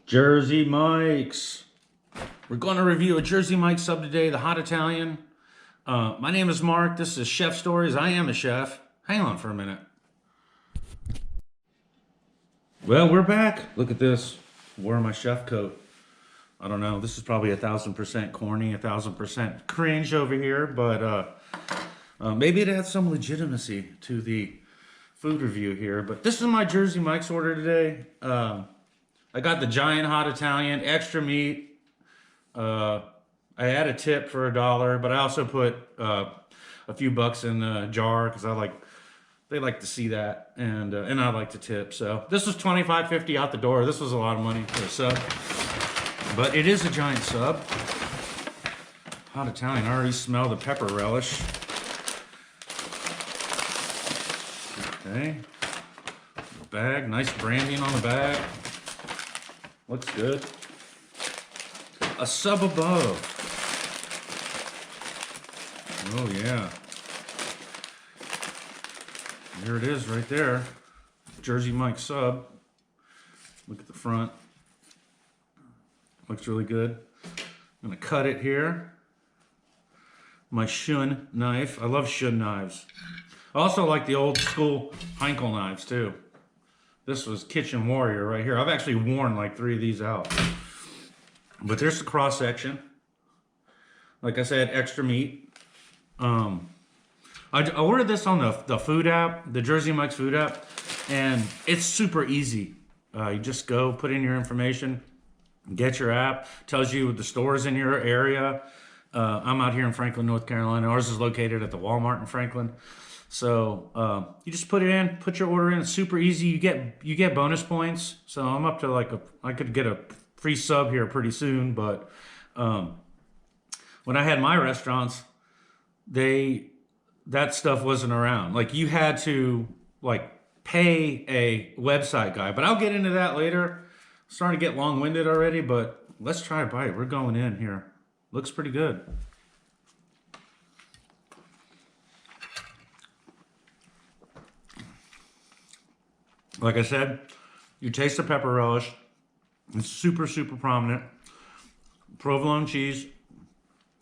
Jersey Mike's. We're going to review a Jersey Mike's sub today, the Hot Italian. My name is Mark. This is Chef Stories. I am a chef. Hang on for a minute. Well, we're back. Look at this. Wore my chef coat. I don't know. This is probably 1,000% corny, 1,000% cringe over here, but maybe it adds some legitimacy to the food review here. But this is my Jersey Mike's order today. I got the giant hot Italian, extra meat. I had a tip for $1, but I also put a few bucks in the jar because they like to see that, and I like to tip. So this was $25.50 out the door. This was a lot of money for a sub, but it is a giant sub. Hot Italian. I already smell the pepper relish. Okay, the bag, nice branding on the bag. Looks good. A sub above. Oh yeah. There it is right there. Jersey Mike's sub. Look at the front. Looks really good. I'm gonna cut it here. My Shun knife. I love Shun knives. I also like the old school Heinkel knives too. This was Kitchen Warrior right here. I've actually worn like 3 of these out. But there's the cross section. Like I said, extra meat. I ordered this on the food app, the Jersey Mike's food app, and it's super easy. You just go put in your information, get your app, tells you the stores in your area. I'm out here in Franklin, North Carolina. Ours is located at the Walmart in Franklin. So you just put it in, put your order in. It's super easy. You get bonus points. So I'm up to I could get a free sub here pretty soon. But when I had my restaurants, that stuff wasn't around. Like you had to pay a website guy. But I'll get into that later. I'm starting to get long-winded already, but let's try a bite. We're going in here. Looks pretty good. Like I said, you taste the pepper relish. It's super, super prominent. Provolone cheese.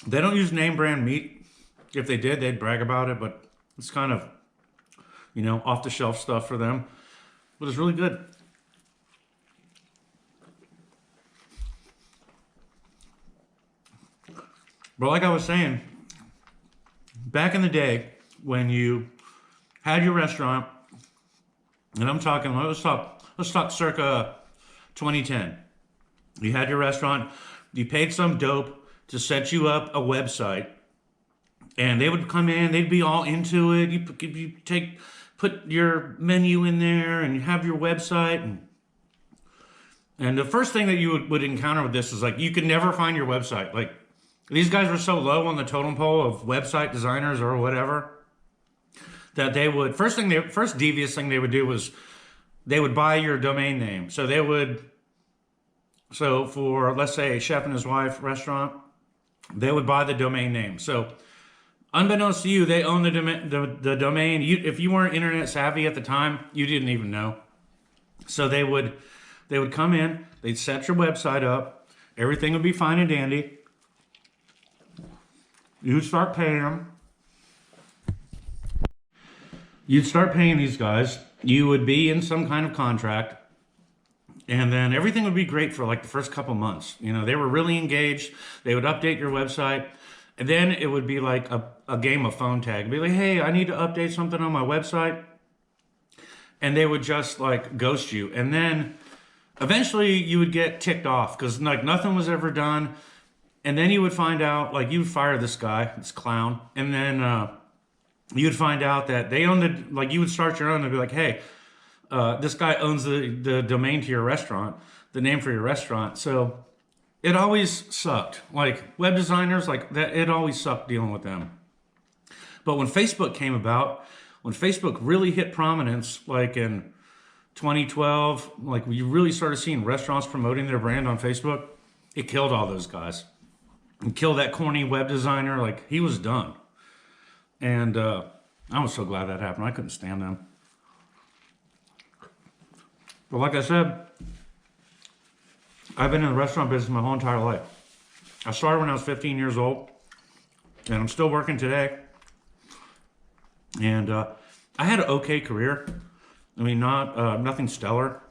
They don't use name brand meat. If they did, they'd brag about it, but it's kind of, off the shelf stuff for them. But it's really good. But like I was saying, back in the day when you had your restaurant, and I'm talking, let's talk circa 2010. You had your restaurant, you paid some dope to set you up a website, and they would come in, they'd be all into it. You put your menu in there, and you have your website, and the first thing that you would encounter with this is you could never find your website. These guys were so low on the totem pole of website designers or whatever, that they would, first devious thing they would do was they would buy your domain name. So for, let's say, a Chef and His Wife restaurant, they would buy the domain name. So unbeknownst to you, they own the domain. If you weren't internet savvy at the time, you didn't even know. So they would come in, they'd set your website up, everything would be fine and dandy. You'd start paying them. You'd start paying these guys. You would be in some kind of contract. And then everything would be great for the first couple months. They were really engaged. They would update your website. And then it would be like a game of phone tag. It'd be like, hey, I need to update something on my website. And they would just ghost you. And then eventually you would get ticked off because nothing was ever done. And then you would find out, you'd fire this guy, this clown. And then you'd find out that they own you would start your own and be like, hey, this guy owns the domain to your restaurant, the name for your restaurant. So it always sucked. Web designers, that, it always sucked dealing with them. But when Facebook came about, when Facebook really hit prominence, in 2012, when you really started seeing restaurants promoting their brand on Facebook, it killed all those guys. And killed that corny web designer, he was done. And I was so glad that happened. I couldn't stand them. But like I said, I've been in the restaurant business my whole entire life. I started when I was 15 years old, and I'm still working today. And I had an okay career. I mean, not nothing stellar,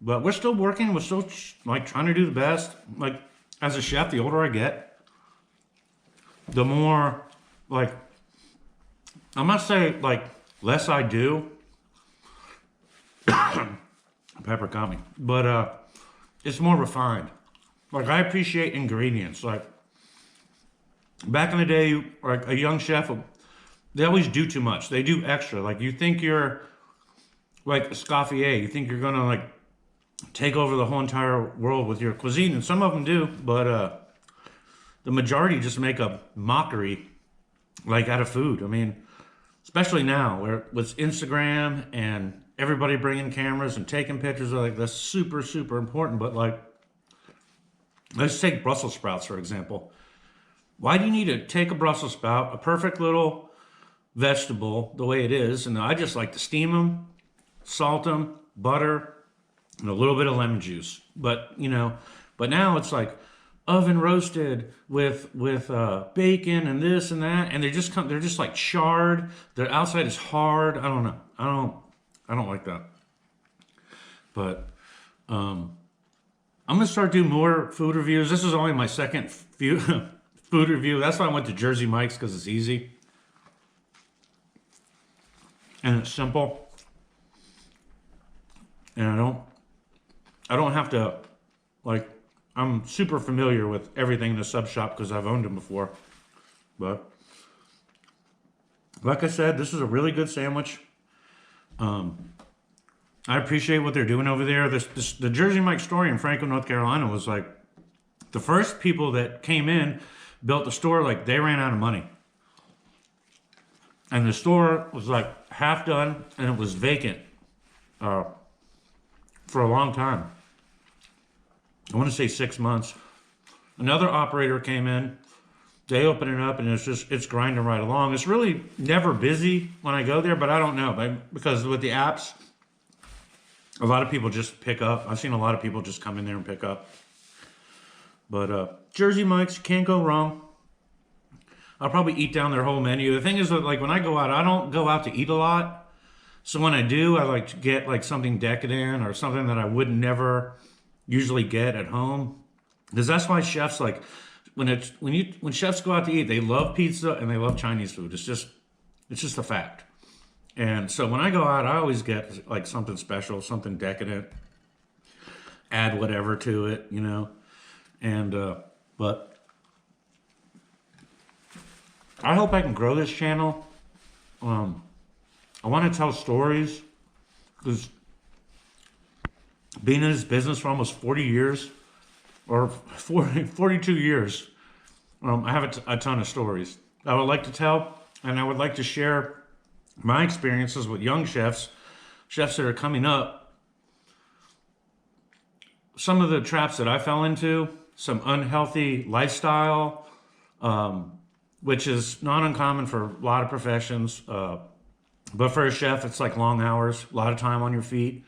but we're still working. We're still like trying to do the best. Like as a chef, the older I get, the more like I must say like less I do. Pepper got me, but it's more refined. Like I appreciate ingredients. Like back in the day, like a young chef, they always do too much. They do extra. Like you think you're like Escoffier. You think you're gonna like take over the whole entire world with your cuisine, and some of them do, but the majority just make a mockery like out of food. I mean, especially now where with Instagram and everybody bringing cameras and taking pictures, like that's super, super important. But like, let's take Brussels sprouts, for example. Why do you need to take a Brussels sprout, a perfect little vegetable the way it is, and I just like to steam them, salt them, butter, and a little bit of lemon juice. But but now it's like oven roasted with bacon and this and that, and they're just like charred. Their outside is hard. I don't know. I don't like that. But I'm gonna start doing more food reviews. This is only my second food review. That's why I went to Jersey Mike's, because it's easy and it's simple, and I don't have to like. I'm super familiar with everything in the sub shop because I've owned them before. But like I said, this is a really good sandwich. I appreciate what they're doing over there. The Jersey Mike story in Franklin, North Carolina was like the first people that came in built the store, like they ran out of money. And the store was like half done and it was vacant for a long time. I want to say 6 months. Another operator came in. They open it up and it's grinding right along. It's really never busy when I go there, but I don't know. Because with the apps, a lot of people just pick up. I've seen a lot of people just come in there and pick up. But Jersey Mike's, you can't go wrong. I'll probably eat down their whole menu. The thing is that like when I go out, I don't go out to eat a lot. So when I do, I like to get like something decadent or something that I would never usually get at home. Because that's why chefs like when chefs go out to eat, they love pizza and they love Chinese food. It's just a fact. And so when I go out, I always get like something special, something decadent, add whatever to it, And but I hope I can grow this channel. I want to tell stories because being in this business for almost 40 years or 42 years, I have a ton of stories I would like to tell, and I would like to share my experiences with young chefs that are coming up, some of the traps that I fell into, some unhealthy lifestyle, which is not uncommon for a lot of professions. But for a chef, it's like long hours, a lot of time on your feet.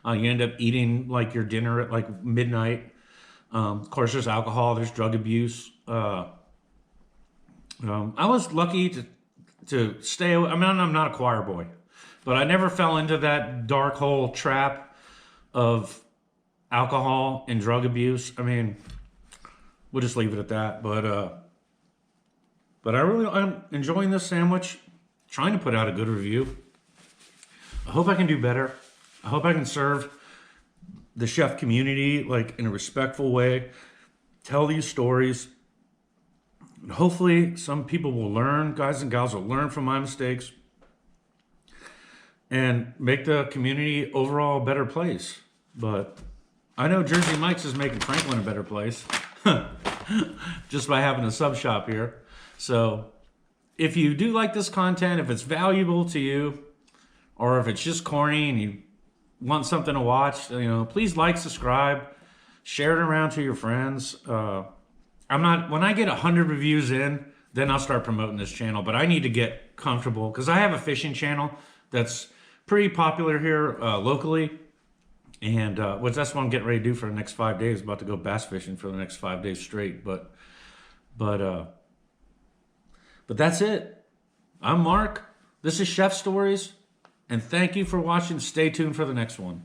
You end up eating like your dinner at like midnight. Of course, there's alcohol, there's drug abuse. I was lucky to stay away. I mean, I'm not a choir boy, but I never fell into that dark hole trap of alcohol and drug abuse. I mean, we'll just leave it at that. But I'm enjoying this sandwich, trying to put out a good review. I hope I can do better. I hope I can serve the chef community like in a respectful way, tell these stories. And hopefully some people will learn, guys and gals will learn from my mistakes and make the community overall a better place. But I know Jersey Mike's is making Franklin a better place just by having a sub shop here. So if you do like this content, if it's valuable to you, or if it's just corny and you want something to watch, please like, subscribe, share it around to your friends. When I get 100 reviews in, then I'll start promoting this channel. But I need to get comfortable because I have a fishing channel that's pretty popular here locally. And that's what I'm getting ready to do for the next 5 days. About to go bass fishing for the next 5 days straight. But that's it. I'm Mark. This is Chef Stories. And thank you for watching. Stay tuned for the next one.